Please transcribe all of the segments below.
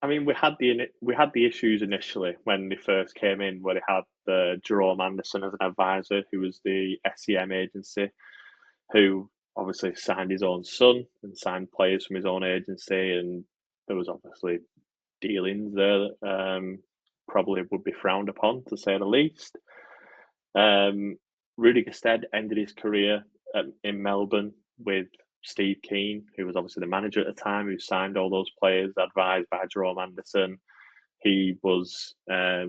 I mean, we had the issues initially when they first came in, where they had the Jerome Anderson as an advisor, who was the SEM agency, who obviously signed his own son and signed players from his own agency, and there was obviously dealings there that probably would be frowned upon, to say the least. Rudy Gestede ended his career in Melbourne with Steve Keane, who was obviously the manager at the time, who signed all those players, advised by Jerome Anderson. He was, I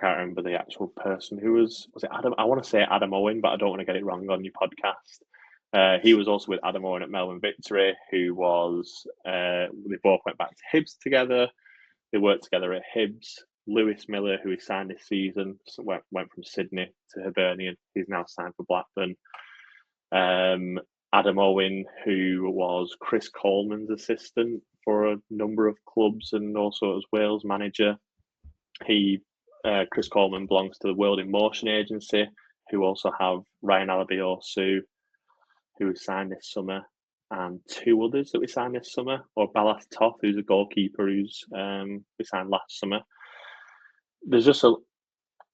can't remember the actual person who was it Adam? I want to say Adam Owen, but I don't want to get it wrong on your podcast. He was also with Adam Owen at Melbourne Victory, who was, they both went back to Hibs together. They worked together at Hibs. Lewis Miller, who he signed this season, went from Sydney to Hibernian. He's now signed for Blackburn. Adam Owen, who was Chris Coleman's assistant for a number of clubs and also as Wales manager. Chris Coleman belongs to the World in Motion agency, who also have Ryan Alabi-Osu, who was signed this summer, and two others that we signed this summer, or Balas Toth, who's a goalkeeper who's we signed last summer. There's just a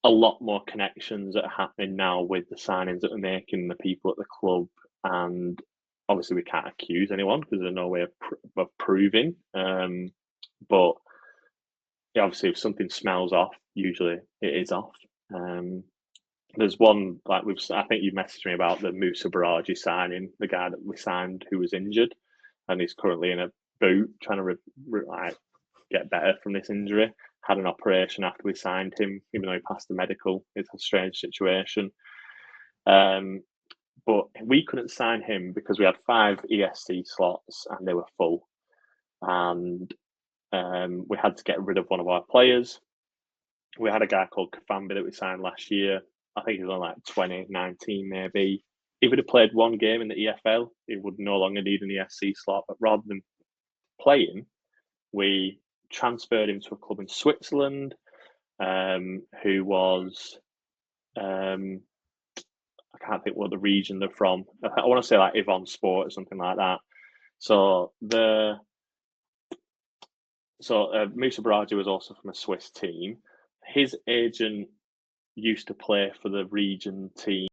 lot more connections that are happening now with the signings that we're making, the people at the club, and obviously we can't accuse anyone because there's no way of proving. But yeah, obviously if something smells off, usually it is off. There's one, like I think you messaged me about the Musa Baraji signing, the guy that we signed who was injured, and he's currently in a boot trying to get better from this injury. Had an operation after we signed him, even though he passed the medical. It's a strange situation. But we couldn't sign him because we had 5 ESC slots and they were full. And we had to get rid of one of our players. We had a guy called Kafambi that we signed last year. I think he was on like 2019 maybe. If he'd have played one game in the EFL, he would no longer need an ESC slot. But rather than playing, we transferred him to a club in Switzerland, who was, I can't think what the region they're from. I want to say like Yvonne Sport or something like that. So Musa Baraji was also from a Swiss team. His agent used to play for the region team